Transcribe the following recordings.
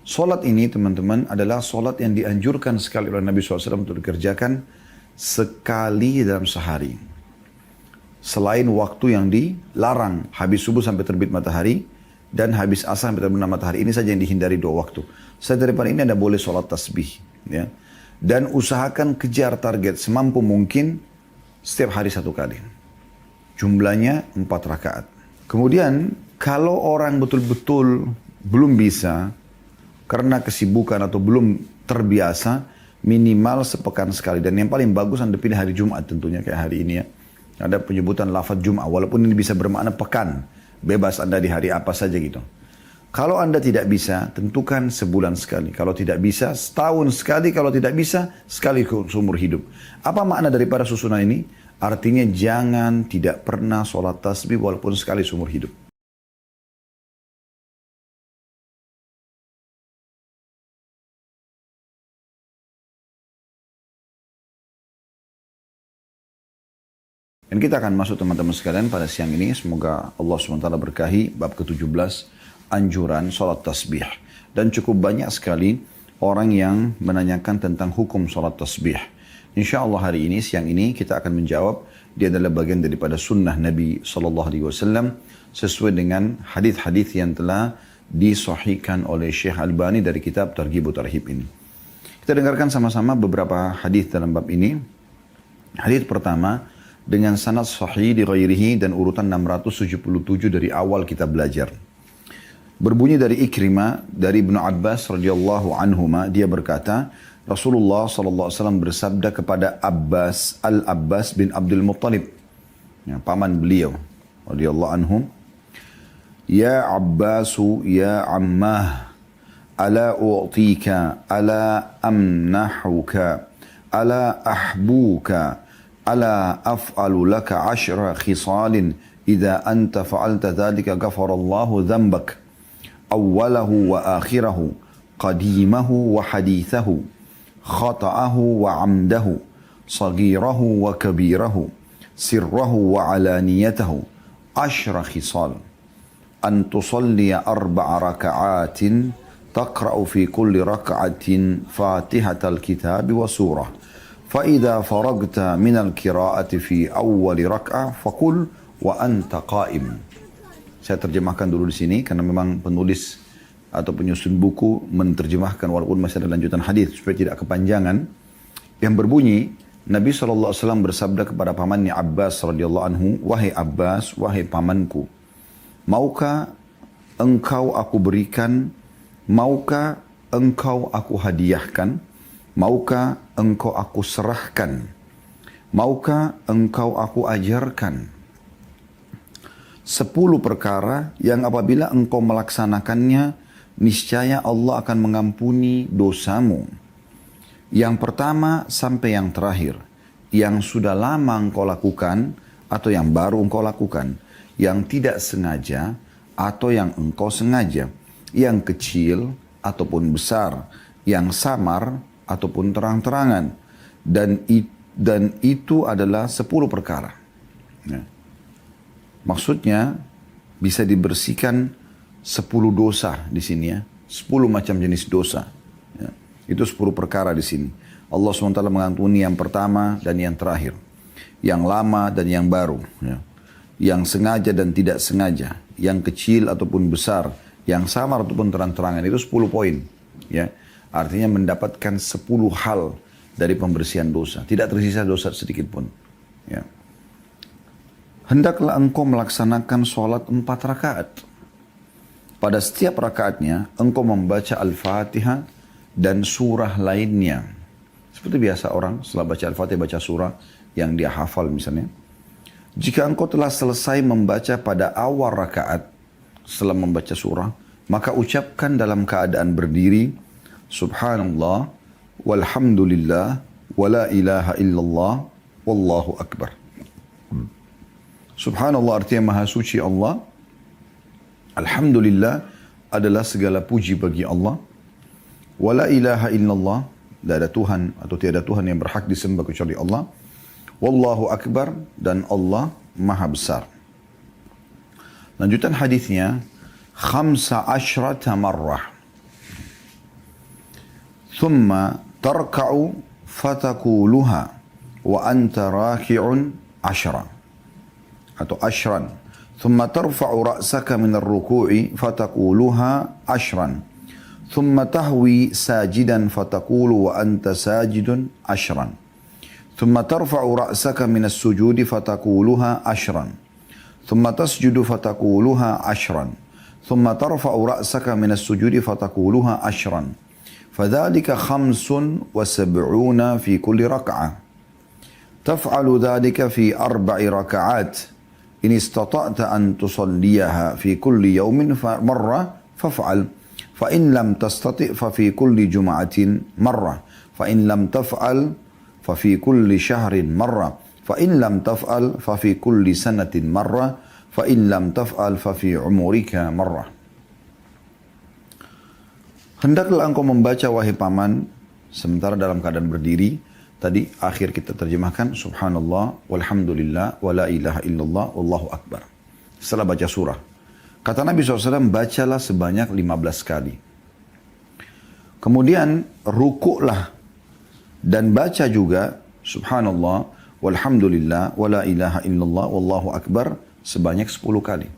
Solat ini teman-teman adalah solat yang dianjurkan sekali oleh Nabi SAW untuk dikerjakan sekali dalam sehari. Selain waktu yang dilarang, habis subuh sampai terbit matahari, dan habis asar sampai terbenam matahari. Ini saja yang dihindari 2 waktu. Setelah daripada ini Anda boleh solat tasbih. Ya. Dan usahakan kejar target semampu mungkin setiap hari 1 kali. Jumlahnya 4 rakaat. Kemudian kalau orang betul-betul belum bisa, karena kesibukan atau belum terbiasa, minimal sepekan sekali. Dan yang paling bagus Anda pilih hari Jumat tentunya kayak hari ini ya. Ada penyebutan lafaz Jumat, walaupun ini bisa bermakna pekan. Bebas Anda di hari apa saja gitu. Kalau Anda tidak bisa, tentukan sebulan sekali. Kalau tidak bisa, setahun sekali. Kalau tidak bisa, sekali seumur hidup. Apa makna daripada susunan ini? Artinya jangan tidak pernah sholat tasbih walaupun sekali seumur hidup. Dan kita akan masuk teman-teman sekalian pada siang ini. Semoga Allah SWT berkahi bab ke-17 anjuran sholat tasbih. Dan cukup banyak sekali orang yang menanyakan tentang hukum sholat tasbih. Insya Allah hari ini, siang ini kita akan menjawab. Dia adalah bagian daripada sunnah Nabi SAW sesuai dengan hadith-hadith yang telah disahihkan oleh Syekh Albani dari kitab Targhib Tarhib ini. Kita dengarkan sama-sama beberapa hadith dalam bab ini. Hadith pertama, dengan sanad sahih di ghairihi dan urutan 677 dari awal kita belajar. Berbunyi dari Ikrimah dari Ibnu Abbas radhiyallahu anhuma, dia berkata, Rasulullah sallallahu alaihi wasallam bersabda kepada Abbas, Al-Abbas bin Abdul Muttalib, ya, paman beliau radhiyallahu anhum, "Ya Abbasu ya ammah, ala u'tika, ala amnahuka, ala ahbuka, ألا أفعل لك 10 خصال إذا أنت فعلت ذلك غفر الله ذنبك أوله وآخره قديمه وحديثه خطأه وعمده صغيره وكبيره سره وعلانيته 10 خصال أن تصلي 4 ركعات تقرأ في كل ركعة فاتحة الكتاب وسورة فإذا فرغت من القراءة في أول ركعة فقل وأنت قائم." Saya terjemahkan dulu di sini karena memang penulis atau penyusun buku menerjemahkan walaupun masih ada lanjutan hadis supaya tidak kepanjangan. Yang berbunyi, Nabi SAW bersabda kepada pamannya Abbas radhiyallahu anhu, "Wahai Abbas, wahai pamanku, maukah engkau aku berikan, maukah engkau aku hadiahkan, maukah engkau aku serahkan, maukah engkau aku ajarkan 10 perkara yang apabila engkau melaksanakannya, niscaya Allah akan mengampuni dosamu. Yang pertama sampai yang terakhir, yang sudah lama engkau lakukan atau yang baru engkau lakukan, yang tidak sengaja atau yang engkau sengaja, yang kecil ataupun besar, yang samar ataupun terang-terangan, dan itu adalah 10 perkara. Ya. Maksudnya bisa dibersihkan 10 dosa di sini ya, 10 macam jenis dosa. Ya. Itu 10 perkara di sini. Allah SWT mengampuni yang pertama dan yang terakhir, yang lama dan yang baru, ya. Yang sengaja dan tidak sengaja, yang kecil ataupun besar, yang samar ataupun terang-terangan. Itu 10 poin. Ya. Artinya mendapatkan 10 hal dari pembersihan dosa. Tidak tersisa dosa sedikit pun. Ya. Hendaklah engkau melaksanakan sholat 4 rakaat. Pada setiap rakaatnya, engkau membaca Al-Fatihah dan surah lainnya. Seperti biasa orang setelah baca Al-Fatihah, baca surah yang dia hafal misalnya. Jika engkau telah selesai membaca pada awal rakaat, setelah membaca surah, maka ucapkan dalam keadaan berdiri, Subhanallah, walhamdulillah, wala ilaha illallah, wallahu akbar. Subhanallah artinya maha suci Allah. Alhamdulillah adalah segala puji bagi Allah. Wala ilaha illallah, tidak ada Tuhan atau tiada Tuhan yang berhak disembah kecuali Allah. Wallahu akbar, dan Allah maha besar. Lanjutan hadisnya, 15 marrah. thumma tarka'u fatakuluha wa anta raki'un ashra atau ashran. Thumma tarfa'u ra'saka min ar-ruku'i fatakuluha ashran. Thumma tahwi sajidan fatakulu wa anta sajidun ashran. Thumma tarfa'u ra'saka min as-sujudi fatakuluha ashran. Thumma tasjudu fatakuluha ashran. Thumma tarfa'u ra'saka min as-sujudi fatakuluha ashran. Fadhalika 75 fi kulli rak'ah. Taf'alu dhalika fi 4 raka'at. In istata'ta an tusalliyaha fi kulli yawmin marra faf'al. Fa in lam tastati' fa fi kulli jum'atin marra. Fa in lam taf'al fa fi kulli shahrin marra. Fa in lam taf'al fa fi kulli sanatin marra. Fa in lam taf'al fa fi umurika marra. Hendaklah engkau membaca wahai paman sementara dalam keadaan berdiri. Tadi akhir kita terjemahkan subhanallah walhamdulillah wa la ilaha illallah wallahu akbar. Setelah baca surah. Kata Nabi SAW, bacalah sebanyak 15 kali. Kemudian rukuklah dan baca juga subhanallah walhamdulillah wa la ilaha illallah wallahu akbar sebanyak 10 kali.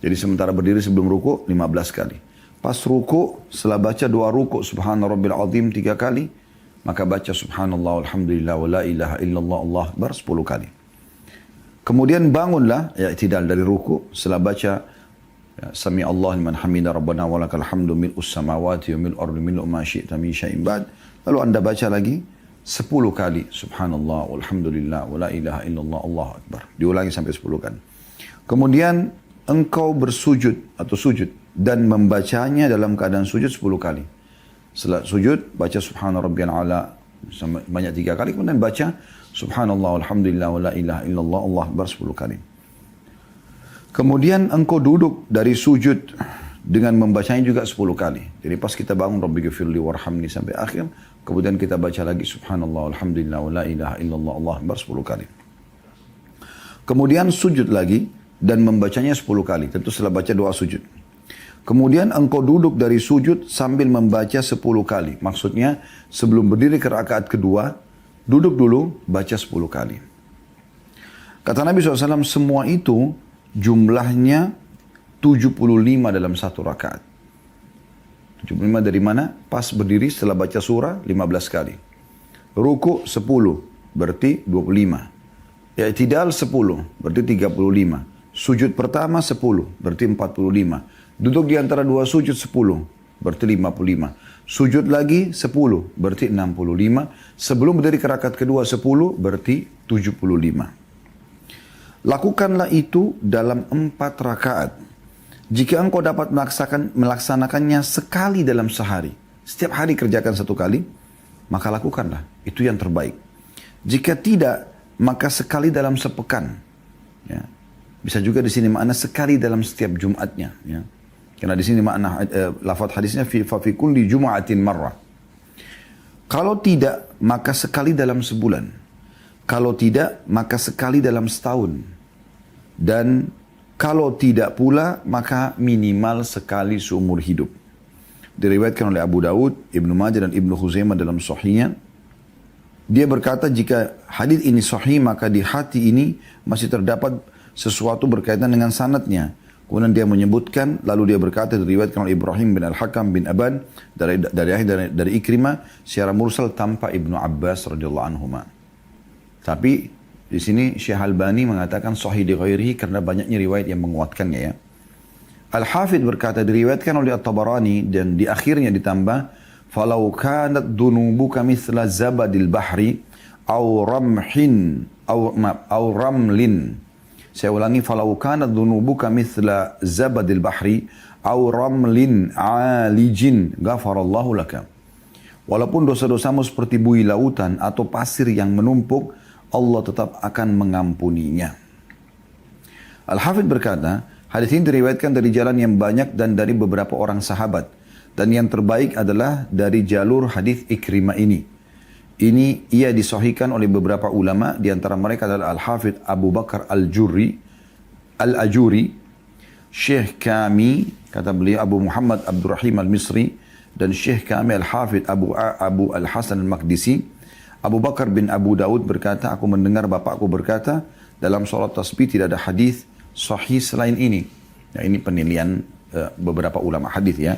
Jadi sementara berdiri sebelum rukuk 15 kali. Pas rukuk, setelah baca doa rukuk subhana rabbil azim 3 kali, maka baca subhanallah alhamdulillah wa la ilaha illallah Allah akbar 10 kali. Kemudian bangunlah i'tidal dari ruku setelah baca ya, sami Allah liman hamida rabbana wa lakal hamdu mil'us samawati wa mil'ul ardi mil'u ma syi'ta min syai'in ba'd. Lalu anda baca lagi 10 kali subhanallah walhamdulillah wa la ilaha illallah Allah akbar. Diulangi sampai 10 kali. Kemudian engkau bersujud atau sujud dan membacanya dalam keadaan sujud 10 kali. Setelah sujud, baca subhana rabbiyal a'la banyak 3 kali. Kemudian baca subhanallah alhamdulillah wa la ilaha illallah Allah akbar 10 kali. Kemudian engkau duduk dari sujud dengan membacanya juga 10 kali. Jadi pas kita bangun rabbighfirli warhamni sampai akhir, kemudian kita baca lagi subhanallah alhamdulillah wa la ilaha illallah Allah akbar 10 kali. Kemudian sujud lagi dan membacanya 10 kali. Tentu setelah baca doa sujud. Kemudian engkau duduk dari sujud sambil membaca 10 kali. Maksudnya sebelum berdiri ke rakaat kedua, duduk dulu, baca 10 kali. Kata Nabi SAW, semua itu jumlahnya 75 dalam satu rakaat. 75 dari mana? Pas berdiri setelah baca surah 15 kali. Ruku 10, berarti 25. I'tidal 10, berarti 35. Sujud pertama 10, berarti 45. Duduk di antara dua sujud 10, berarti 55. Sujud lagi 10, berarti 65. Sebelum berdiri ke rakaat kedua 10, berarti 75. Lakukanlah itu dalam 4 rakaat. Jika engkau dapat melaksanakannya sekali dalam sehari, setiap hari kerjakan 1 kali, maka lakukanlah. Itu yang terbaik. Jika tidak, maka sekali dalam sepekan. Ya. Bisa juga di sini makna sekali dalam setiap Jumatnya. Ya. Karena di sini makna lafaz hadisnya fi kulli jum'atin marrah. Kalau tidak, maka sekali dalam sebulan. Kalau tidak, maka sekali dalam setahun. Dan kalau tidak pula, maka minimal sekali seumur hidup. Diriwayatkan oleh Abu Dawud, Ibnu Majah dan Ibnu Khuzaimah dalam sahihnya. Dia berkata, jika hadis ini sahih, maka di hati ini masih terdapat sesuatu berkaitan dengan sanadnya. Kemudian dia menyebutkan, lalu dia berkata, diriwayatkan oleh Ibrahim bin Al-Hakam bin Aban dari Ikrimah secara mursal tanpa Ibnu Abbas radhiyallahu anhuma. Tapi di sini Syekh Albani mengatakan sahih di ghairihi karena banyaknya riwayat yang menguatkannya ya. Al-Hafidh berkata diriwayatkan oleh At-Tabarani dan di akhirnya ditambah falau kanat dunubuka mithla zabadil bahri aw ramhin aw ramlin. Saya ulangi, falau kanat dhunubuka mithla zabadil bahri aw ramlin alijin ghafarallahu laka. Walaupun dosa-dosamu seperti buih lautan atau pasir yang menumpuk, Allah tetap akan mengampuninya. Al-Hafidh berkata, hadis ini diriwayatkan dari jalan yang banyak dan dari beberapa orang sahabat. Dan yang terbaik adalah dari jalur hadis Ikrimah ini. Ini ia disahihkan oleh beberapa ulama, di antara mereka adalah Al-Hafidh Abu Bakar Al-Ajuri, Syekh kami, kata beliau Abu Muhammad Abdurrahim Al-Misri, dan Syekh kami Al-Hafidh Abu Al-Hasan Al-Maqdisi, Abu Bakar bin Abu Daud berkata, aku mendengar bapakku berkata, dalam sholat tasbih tidak ada hadis sahih selain ini. Ya, ini penilaian beberapa ulama hadis ya.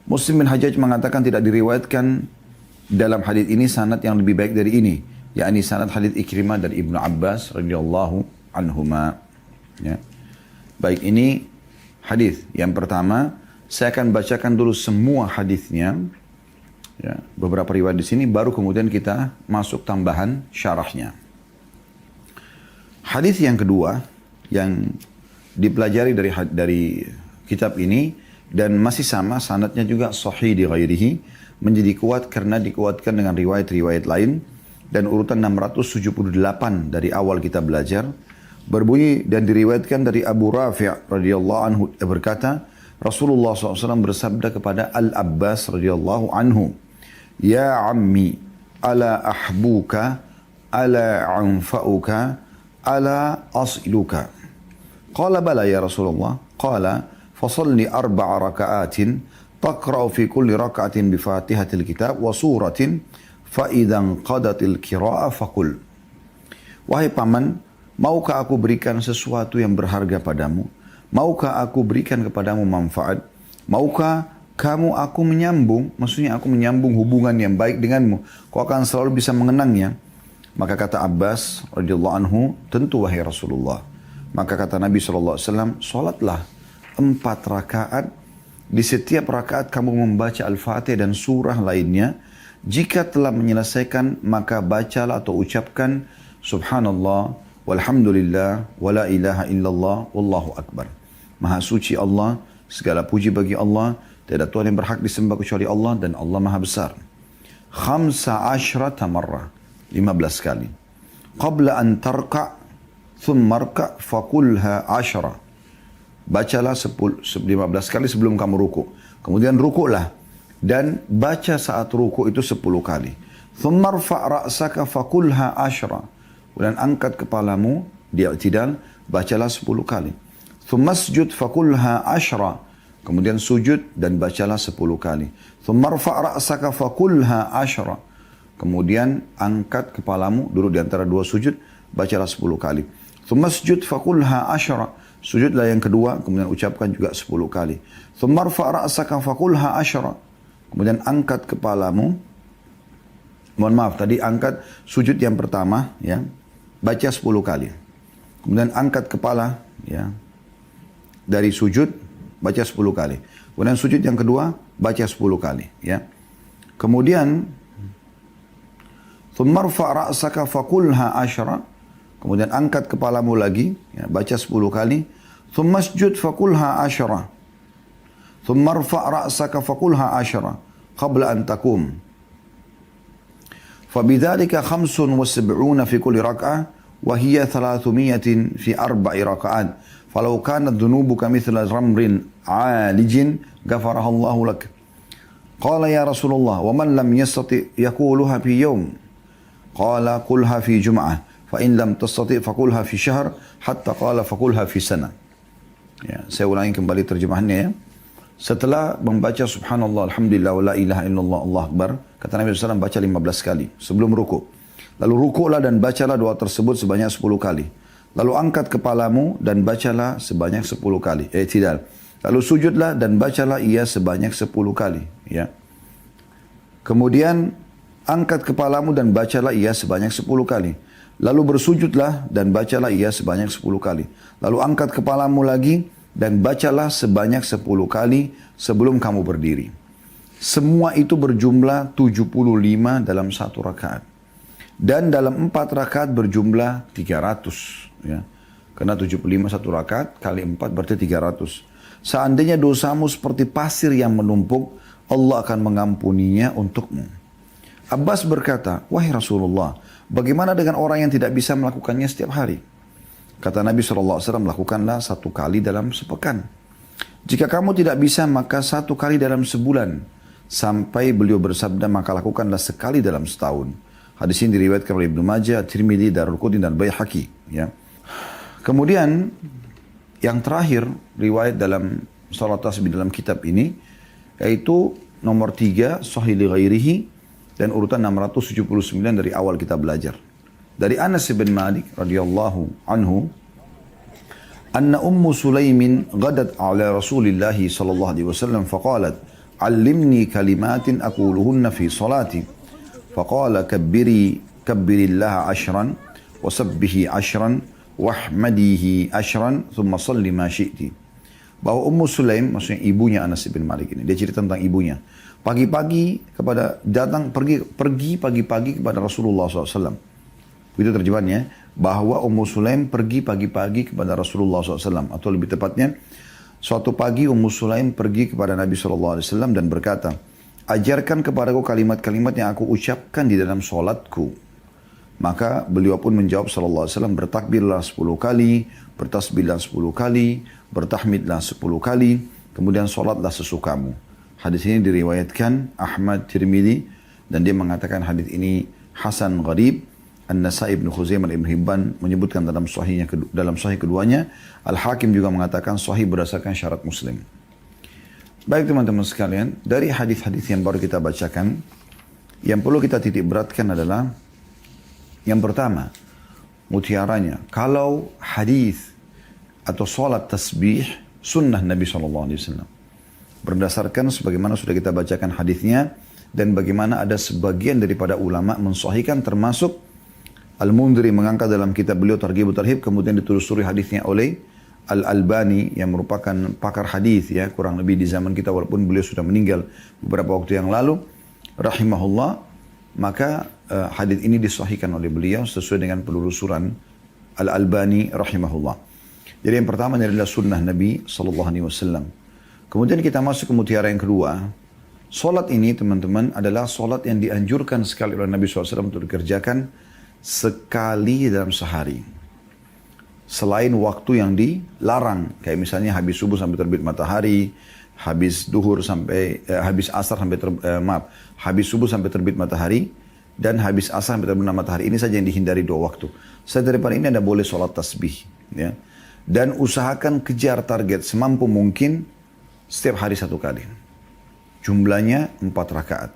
Muslim bin Hajjaj mengatakan tidak diriwayatkan dalam hadis ini sanad yang lebih baik dari ini, yakni sanad hadis Ikrimah dari Ibnu Abbas radhiyallahu anhuma. Ya. Baik, ini hadis yang pertama. Saya akan bacakan dulu semua hadisnya. Ya, beberapa riwayat di sini, baru kemudian kita masuk tambahan syarahnya. Hadis yang kedua yang dipelajari dari kitab ini dan masih sama sanadnya juga sahih di ghairihi, menjadi kuat karena dikuatkan dengan riwayat-riwayat lain, dan urutan 678 dari awal kita belajar berbunyi dan diriwayatkan dari Abu Rafi' radhiyallahu anhu berkata, Rasulullah SAW bersabda kepada Al-Abbas radhiyallahu anhu, Ya ammi, ala ahbuka, ala anfa'uka, ala as'iluka. Qala bala ya Rasulullah. Qala, fasalli 4 raka'atin, taqra'u fi kulli raka'atin bi fatihatil kitab wa suratin, fa idhan qadatil qira'ah faqul. Wahai paman, maukah aku berikan sesuatu yang berharga padamu? Maukah aku berikan kepadamu manfaat? Maukah kamu aku menyambung, maksudnya aku menyambung hubungan yang baik denganmu, kau akan selalu bisa mengenangnya. Maka kata Abbas radhiyallahu anhu, tentu wahai Rasulullah. Maka kata Nabi SAW, solatlah 4 rakaat, di setiap rakaat kamu membaca Al-Fatihah dan surah lainnya. Jika telah menyelesaikan, maka bacalah atau ucapkan Subhanallah, walhamdulillah, wala ilaha illallah, wallahu akbar. Maha suci Allah, segala puji bagi Allah, tidak ada Tuhan yang berhak disembah kecuali Allah, dan Allah Maha Besar. 15 marrah, 15 kali. Qabla an tarka' thumma rka' fakulha 10. Bacalah 15 kali sebelum kamu ruku. Kemudian rukuklah dan baca saat ruku itu 10 kali. Thumma rfa' ra'saka fakulha 10. Kemudian angkat kepalamu di i'tidal, bacalah 10 kali. Thumma sujud fakulha 10. Kemudian sujud dan bacalah 10 kali. Thumma rfa' ra'saka fakulha 10. Kemudian angkat kepalamu, duduk di antara 2 sujud, bacalah 10 kali. Thumma sujud fakulha 10. Sujudlah yang kedua, kemudian ucapkan juga 10 kali. Thumma rfa' ra'saka fakulha 10. Kemudian angkat kepalamu. Mohon maaf, tadi angkat sujud yang pertama, ya, baca 10 kali. Kemudian angkat kepala, ya, dari sujud, baca 10 kali. Kemudian sujud yang kedua, baca 10 kali. Ya. Kemudian, thumma rfa' ra'saka fakulha 10. Kemudian angkat kepalamu lagi, ya, baca 10 kali. Thumma sujud fakulha 10. Thumma rfa' ra'saka fakulha 10. Qabla an takum. Fabidhalika 75 fi kulli rak'ah, wa hiya 300 fi 4 raka'at. Falau kanat dhunubuka mithla ramrin alijin ghafaraha Allahu lak. Qala ya Rasulullah, wa man lam yastati yaquluha fi yawm. Qala qulha fi jum'ah, fa in lam tastati faqulha fi syahr, hatta qala faqulha fi sana. Ya, saya ulangi kembali terjemahannya ya. Setelah membaca subhanallah, alhamdulillah, wa la ilaha illallah, Allah akbar, kata Nabi SAW baca 15 kali sebelum ruku. Lalu rukuklah dan bacalah doa tersebut sebanyak 10 kali. Lalu angkat kepalamu dan bacalah sebanyak 10 kali. I'tidal. Lalu sujudlah dan bacalah ia sebanyak 10 kali. Ya. Kemudian angkat kepalamu dan bacalah ia sebanyak 10 kali. Lalu bersujudlah dan bacalah ia sebanyak 10 kali. Lalu angkat kepalamu lagi dan bacalah sebanyak 10 kali sebelum kamu berdiri. Semua itu berjumlah 75 dalam 1 rakaat. Dan dalam 4 rakaat berjumlah 300. Ya. Karena 75 1 rakaat kali 4 berarti 300. Seandainya dosamu seperti pasir yang menumpuk, Allah akan mengampuninya untukmu. Abbas berkata, wahai Rasulullah, bagaimana dengan orang yang tidak bisa melakukannya setiap hari? Kata Nabi SAW, lakukanlah 1 kali dalam sepekan. Jika kamu tidak bisa, maka 1 kali dalam sebulan. Sampai beliau bersabda, maka lakukanlah sekali dalam setahun. Hadis ini diriwayatkan oleh Ibnu Majah, Tirmidzi, Darul-Qutni dan Baihaqi. Ya. Kemudian yang terakhir riwayat dalam salat tasbih dalam kitab ini, yaitu nomor 3 sahih li ghairihi, dan urutan 679 dari awal kita belajar. Dari Anas bin Malik radhiyallahu anhu, anna Ummu Sulaimin ghadat ala Rasulillahi sallallahu alaihi wasallam faqalat, "Allimni kalimatin aquluhunna fi salati." Faqala kabbirillaha 'ashran wa sabbihi 'ashran wahmadihi 'ashran thumma salli ma syi'ti. Bahwa Ummu Sulaim, maksudnya ibunya Anas bin Malik ini, dia cerita tentang ibunya. Pagi-pagi pergi pagi-pagi kepada Rasulullah SAW. Itu terjemahannya, bahwa Ummu Sulaim pergi pagi-pagi kepada Rasulullah SAW. Atau lebih tepatnya, suatu pagi Ummu Sulaim pergi kepada Nabi SAW dan berkata, "Ajarkan kepadaku kalimat-kalimat yang aku ucapkan di dalam sholatku." Maka beliau pun menjawab SAW, "Bertakbirlah 10 kali, bertasbihlah 10 kali, bertahmidlah 10 kali, kemudian sholatlah sesukamu." Hadis ini diriwayatkan Ahmad Tirmidzi, dan dia mengatakan hadis ini hasan gharib. An-Nasai, Ibnu Khuzaimah, Ibnu Hibban menyebutkan dalam sahih keduanya. Al-Hakim juga mengatakan sahih berdasarkan syarat Muslim. Baik teman-teman sekalian, dari hadis-hadis yang baru kita bacakan, yang perlu kita titik beratkan adalah yang pertama, mutiaranya, kalau hadis atau sholat tasbih sunnah Nabi SAW. Berdasarkan sebagaimana sudah kita bacakan hadisnya, dan bagaimana ada sebagian daripada ulama mensahihkan, termasuk Al-Mundhiri mengangkat dalam kitab beliau Targhib Tarhib, kemudian ditelusuri hadisnya oleh Al-Albani yang merupakan pakar hadis ya, kurang lebih di zaman kita walaupun beliau sudah meninggal beberapa waktu yang lalu rahimahullah. Maka hadis ini disahihkan oleh beliau sesuai dengan penelusuran Al-Albani rahimahullah. Jadi yang pertama adalah sunnah Nabi SAW. Kemudian kita masuk ke mutiara yang kedua. Solat ini teman-teman adalah solat yang dianjurkan sekali oleh Nabi SAW untuk dikerjakan sekali dalam sehari. Selain waktu yang dilarang, kayak misalnya habis subuh sampai terbit matahari, habis duhur sampai habis asar sampai habis subuh sampai terbit matahari, dan habis asar sampai terbit matahari. Ini saja yang dihindari 2 waktu. Setelah daripada ini Anda boleh sholat tasbih, ya. Dan usahakan kejar target semampu mungkin setiap hari 1 kali. Jumlahnya 4 rakaat,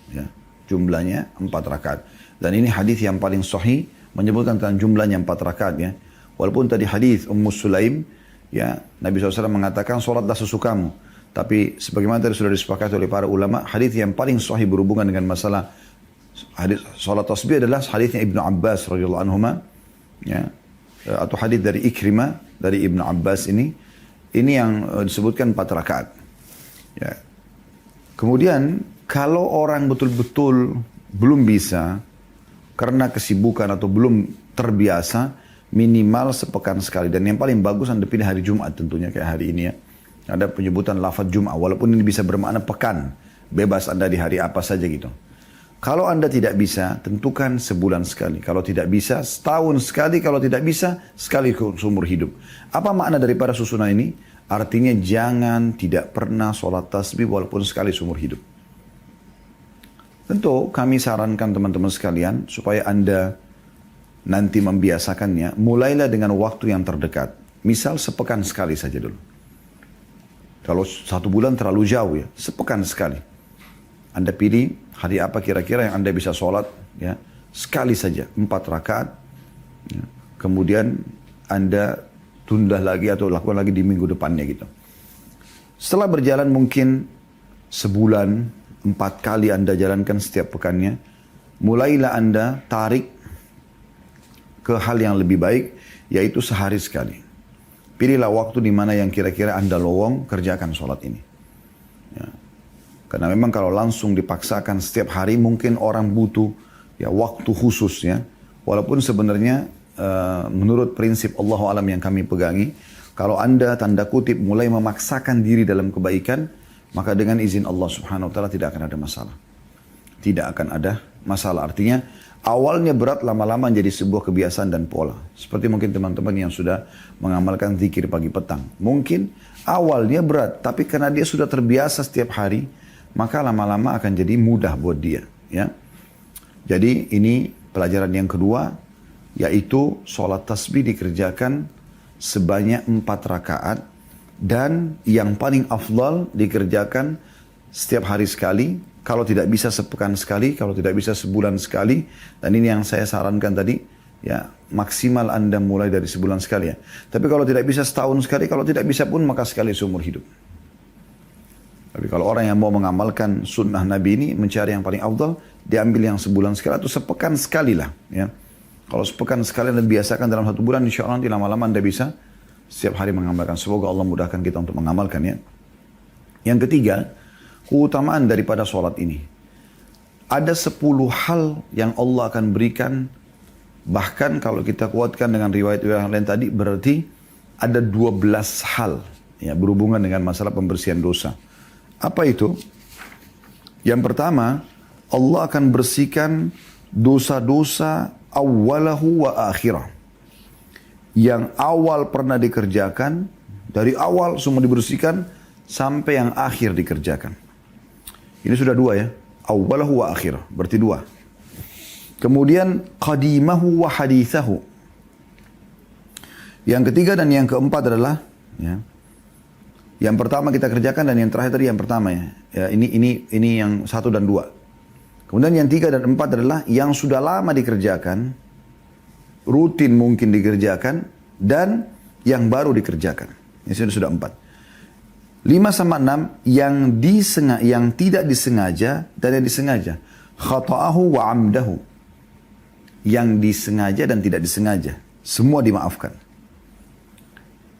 ya. Jumlahnya 4 rakaat. Dan ini hadis yang paling sahih menyebutkan tentang jumlahnya 4 rakaat, ya. Walaupun tadi hadis Ummu Sulaim, ya, Nabi SAW mengatakan sholatlah sesukamu. Tapi sebagaimana tadi sudah disepakati oleh para ulama, hadis yang paling sahih berhubungan dengan masalah hadis sholat tasbih adalah hadisnya Ibnu Abbas radhiyallahu anhuma, ya, atau hadis dari Ikrimah dari Ibnu Abbas ini yang disebutkan 4 rakaat. Ya. Kemudian kalau orang betul-betul belum bisa karena kesibukan atau belum terbiasa, minimal sepekan sekali. Dan yang paling bagus Anda pilih hari Jumat tentunya, kayak hari ini ya. Ada penyebutan lafaz Jumat, walaupun ini bisa bermakna pekan. Bebas Anda di hari apa saja gitu. Kalau Anda tidak bisa, tentukan sebulan sekali. Kalau tidak bisa, setahun sekali. Kalau tidak bisa, sekali seumur hidup. Apa makna daripada susunan ini? Artinya jangan tidak pernah sholat tasbih walaupun sekali seumur hidup. Tentu kami sarankan teman-teman sekalian supaya Anda nanti membiasakannya, mulailah dengan waktu yang terdekat. Misal sepekan sekali saja dulu. Kalau 1 bulan terlalu jauh ya, sepekan sekali. Anda pilih hari apa kira-kira yang Anda bisa sholat, ya, sekali saja, 4 rakaat. Ya. Kemudian Anda tunda lagi atau lakukan lagi di minggu depannya gitu. Setelah berjalan mungkin sebulan, 4 kali Anda jalankan setiap pekannya, mulailah Anda tarik ke hal yang lebih baik, yaitu sehari sekali. Pilihlah waktu di mana yang kira-kira Anda lowong, kerjakan sholat ini. Ya. Karena memang kalau langsung dipaksakan setiap hari, mungkin orang butuh ya waktu khusus ya. Walaupun sebenarnya menurut prinsip Allahu Alam yang kami pegangi, kalau Anda tanda kutip mulai memaksakan diri dalam kebaikan, maka dengan izin Allah Subhanahu Wa Taala tidak akan ada masalah. Tidak akan ada masalah. Artinya awalnya berat, lama-lama jadi sebuah kebiasaan dan pola. Seperti mungkin teman-teman yang sudah mengamalkan zikir pagi petang. Mungkin awalnya berat, tapi karena dia sudah terbiasa setiap hari, maka lama-lama akan jadi mudah buat dia. Ya. Jadi ini pelajaran yang kedua, yaitu sholat tasbih dikerjakan sebanyak 4 rakaat. Dan yang paling afdal dikerjakan setiap hari sekali, kalau tidak bisa sepekan sekali, kalau tidak bisa sebulan sekali, dan ini yang saya sarankan tadi, ya maksimal Anda mulai dari sebulan sekali ya. Tapi kalau tidak bisa setahun sekali, kalau tidak bisa pun maka sekali seumur hidup. Tapi kalau orang yang mau mengamalkan sunnah Nabi ini, mencari yang paling afdal, diambil yang sebulan sekali atau sepekan sekali lah. Ya. Kalau sepekan sekali Anda biasakan dalam 1 bulan, insya Allah nanti lama-lama Anda bisa setiap hari mengamalkan. Semoga Allah mudahkan kita untuk mengamalkan ya. Yang ketiga, keutamaan daripada sholat ini. Ada 10 hal yang Allah akan berikan. Bahkan kalau kita kuatkan dengan riwayat-riwayat lain tadi, berarti ada 12 hal ya, berhubungan dengan masalah pembersihan dosa. Apa itu? Yang pertama, Allah akan bersihkan dosa-dosa awalahu wa akhirah. Yang awal pernah dikerjakan, dari awal semua dibersihkan, sampai yang akhir dikerjakan. Ini sudah 2 ya. Awalahu wa akhirah, berarti 2. Kemudian qadimahu wa hadithahu. Yang ketiga dan yang keempat adalah ya, yang pertama kita kerjakan dan yang terakhir tadi yang pertama ya. Ya ini yang 1 dan 2. Kemudian yang 3 dan 4 adalah yang sudah lama dikerjakan, rutin mungkin dikerjakan, dan yang baru dikerjakan. Ini sudah 4. 5 sama 6 yang tidak disengaja dan yang disengaja. Khata'ahu wa amdahu. Yang disengaja dan tidak disengaja. Semua dimaafkan.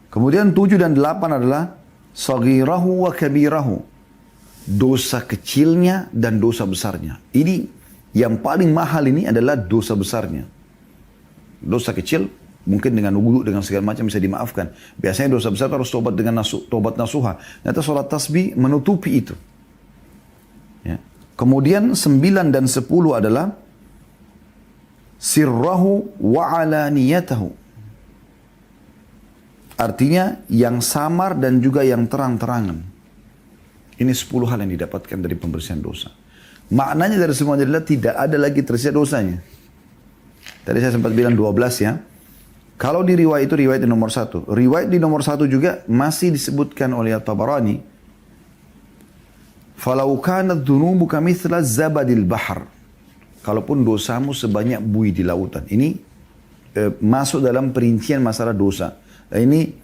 Kemudian 7 dan 8 adalah saghirahu wa kabirahu. Dosa kecilnya dan dosa besarnya. Ini yang paling mahal ini adalah dosa besarnya. Dosa kecil mungkin dengan wudu dengan segala macam bisa dimaafkan. Biasanya dosa besar harus tobat dengan tobat nasuha. Ternyata sholat tasbih menutupi itu. Ya. Kemudian 9 dan 10 adalah sirrahu wa alaniyatahu. Artinya yang samar dan juga yang terang-terangan. Ini 10 hal yang didapatkan dari pembersihan dosa. Maknanya dari semuanya adalah tidak ada lagi tersisa dosanya. Tadi saya sempat bilang 12 ya. Kalau di riwayat itu riwayat di nomor 1. Riwayat di nomor 1 juga masih disebutkan oleh At-Tabarani. Falau kanat dhunubuka mithla zabadil bahar. Kalaupun dosamu sebanyak buih di lautan. Ini masuk dalam perincian masalah dosa. Dan ini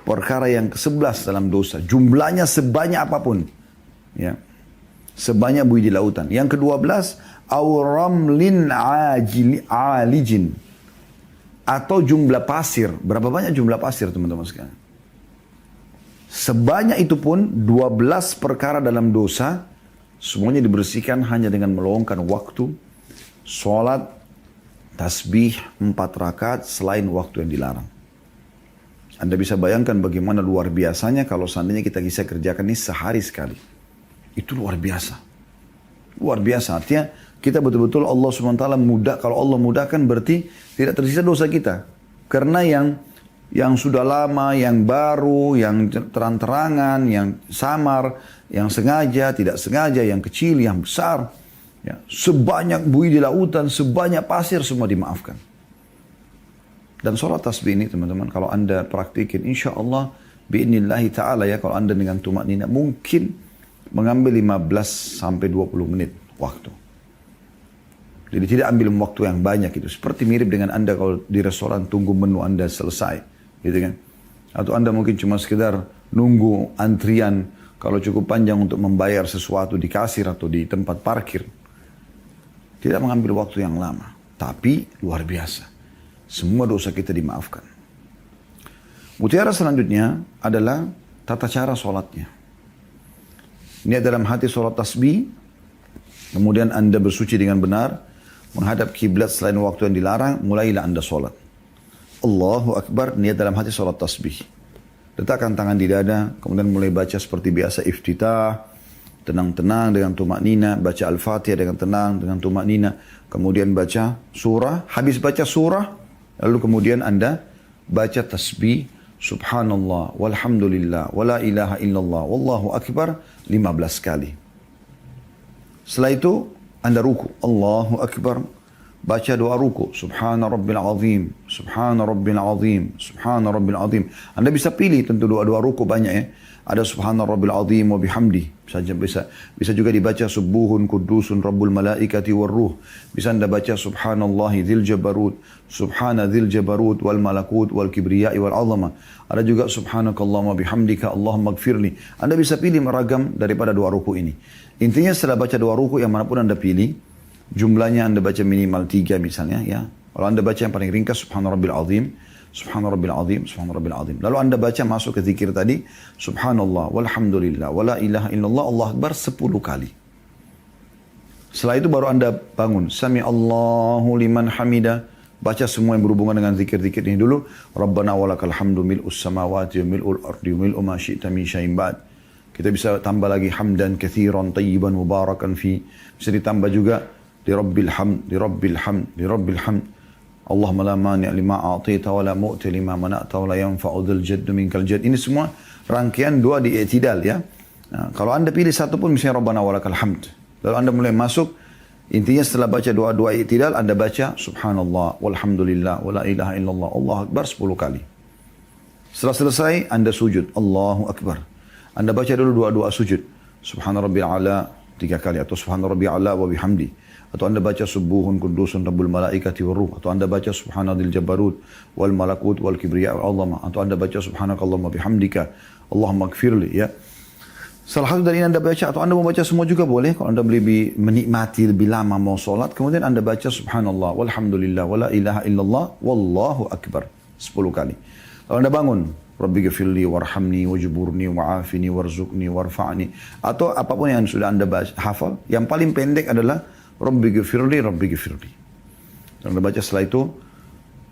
perkara yang ke-11 dalam dosa. Jumlahnya sebanyak apapun. Ya. Sebanyak buih di lautan. Yang ke-12, auramlin alijin. Atau jumlah pasir. Berapa banyak jumlah pasir teman-teman sekalian? Sebanyak itu pun 12 perkara dalam dosa. Semuanya dibersihkan hanya dengan meluangkan waktu. Sholat, tasbih 4 rakaat selain waktu yang dilarang. Anda bisa bayangkan bagaimana luar biasanya kalau seandainya kita bisa kerjakan ini sehari sekali. Itu luar biasa. Luar biasa. Artinya kita betul-betul Allah SWT mudah. Kalau Allah mudahkan berarti tidak tersisa dosa kita. Karena yang sudah lama, yang baru, yang terang-terangan, yang samar, yang sengaja, tidak sengaja, yang kecil, yang besar. Ya, sebanyak buih di lautan, sebanyak pasir semua dimaafkan. Dan sholat tasbih ini teman-teman, kalau Anda praktikin, insya Allah, bi'inillahi ta'ala ya, kalau Anda dengan tumak nina, mungkin mengambil 15 sampai 20 menit waktu. Jadi tidak ambil waktu yang banyak itu. Seperti mirip dengan Anda kalau di restoran tunggu menu Anda selesai. Gitu kan. Atau Anda mungkin cuma sekedar nunggu antrian, kalau cukup panjang untuk membayar sesuatu di kasir atau di tempat parkir. Tidak mengambil waktu yang lama. Tapi luar biasa. Semua dosa kita dimaafkan. Mutiara selanjutnya adalah tata cara sholatnya. Ini dalam hati sholat tasbih. Kemudian Anda bersuci dengan benar. Menghadap kiblat selain waktu yang dilarang. Mulailah Anda sholat. Allahu Akbar. Niat dalam hati sholat tasbih. Letakkan tangan di dada. Kemudian mulai baca seperti biasa iftitah. Tenang-tenang dengan tumak nina, baca Al-Fatihah dengan tenang, dengan tumak nina. Kemudian baca surah, habis baca surah, lalu kemudian Anda baca tasbih, subhanallah, walhamdulillah, wala ilaha illallah, wallahu akbar, 15 kali. Setelah itu Anda ruku, Allahu Akbar, baca doa ruku, subhana rabbil azim, subhana rabbil azim, subhana rabbil azim. Anda bisa pilih tentu doa-doa ruku banyak ya. Ada subhana rabbil azim wa bihamdi. Bisa juga dibaca subuhun kudusun rabbul malaikati war ruh. Bisa Anda baca subhanallahi dzil jabarut, subhana dzil jabarut wal malakut wal kibriyai wal azama. Ada juga subhanakallahumma bihamdika Allahumma gfirli. Anda bisa pilih meragam daripada doa ruku ini. Intinya setelah baca doa ruku yang manapun Anda pilih, jumlahnya Anda baca minimal 3 misalnya ya. Kalau Anda baca yang paling ringkas subhana rabbil azim, subhana rabbil azim, subhana rabbil azim. Lalu Anda baca masuk ke zikir tadi, subhanallah walhamdulillah wala ilaha illallah Allah akbar 10 kali. Setelah itu baru Anda bangun, sami Allahu liman hamida. Baca semua yang berhubungan dengan zikir-zikir ini dulu. Rabbana walakal hamdu mil'us samawati wa mil'ul ardi wa mil'u ma syi'ta min syai'in ba'd. Kita bisa tambah lagi hamdan katsiran tayyiban mubarakan fi. Bisa ditambah juga li rabbil hamd, li rabbil hamd, li rabbil hamd. Allahumma la mani' lima a'taita wa la mu'ti lima mana'ta wa la yanfa'u dzal jaddu minkal jadd. Ini semua rangkaian doa di i'tidal ya. Nah, kalau Anda pilih satu pun misalnya Rabbana walakal hamd. Lalu Anda mulai masuk, intinya setelah baca doa-doa i'tidal Anda baca subhanallah walhamdulillah wa la ilaha illallah Allahu akbar 10 kali. Setelah selesai Anda sujud, Allahu akbar. Anda baca dulu doa-doa sujud. Subhana rabbil a'la 3 kali atau subhana rabbil a'la wa bihamdi. Atau Anda baca subuhun kudusun rabbul malaikati war ruh. Atau Anda baca subhanadzil jabarut wal malakut wal kibriya wal azama. Atau Anda baca subhanakallahumma bihamdika Allahumma gfirli ya. Salah satu dari ini Anda baca atau Anda mau baca semua juga boleh. Kalau Anda lebih menikmati lebih lama mau solat, kemudian Anda baca subhanallah walhamdulillah wala ilaha illallah wallahu akbar 10 kali. Lalu Anda bangun, Rabbi ghafirli warhamni wajburni wa'afini warzuqni warfa'ni. Atau apapun yang sudah Anda hafal, yang paling pendek adalah Rabbi ghafirli, Rabbi ghafirli. Dan Anda baca setelah itu,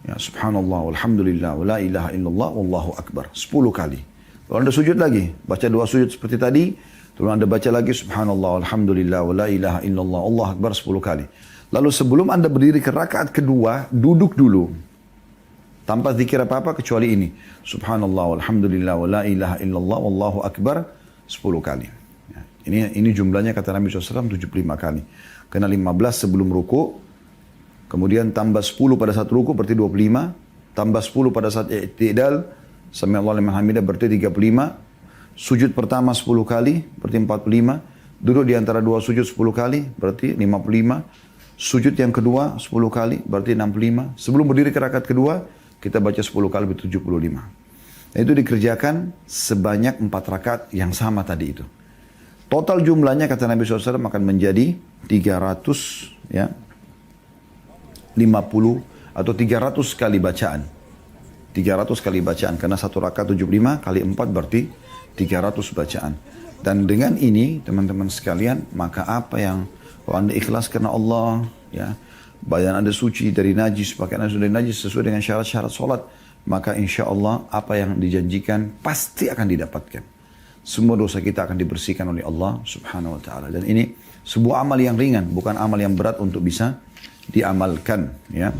ya subhanallah walhamdulillah wala ilaha illallah wallahu akbar 10 kali. Lalu Anda sujud lagi, baca doa sujud seperti tadi. Lalu Anda baca lagi subhanallah walhamdulillah wala ilaha illallah Allah akbar 10 kali. Lalu sebelum Anda berdiri ke rakaat kedua, duduk dulu. Tanpa zikir apa-apa kecuali ini. Subhanallah walhamdulillah wala ilaha illallah wallahu akbar 10 kali. Ya, ini jumlahnya kata Nabi SAW 75 kali. Kena 15 sebelum ruku, kemudian tambah 10 pada saat ruku berarti 25, tambah 10 pada saat i'tidal, sami Allah liman hamidah berarti 35, sujud pertama 10 kali berarti 45, duduk di antara dua sujud 10 kali berarti 55, sujud yang kedua 10 kali berarti 65, sebelum berdiri ke rakaat kedua kita baca 10 kali berarti 75. Nah, itu dikerjakan sebanyak 4 rakaat yang sama tadi itu. Total jumlahnya kata Nabi SAW akan menjadi 300 ya, 50 atau 300 kali bacaan. 300 kali bacaan karena satu rakaat 75 kali 4 berarti 300 bacaan. Dan dengan ini teman-teman sekalian, maka apa yang kalau Anda ikhlas karena Allah ya, badan Anda suci dari najis, pakaian Anda sudah najis sesuai dengan syarat-syarat solat, maka insya Allah apa yang dijanjikan pasti akan didapatkan. Semua dosa kita akan dibersihkan oleh Allah subhanahu wa ta'ala. Dan ini sebuah amal yang ringan, bukan amal yang berat untuk bisa diamalkan. Ya.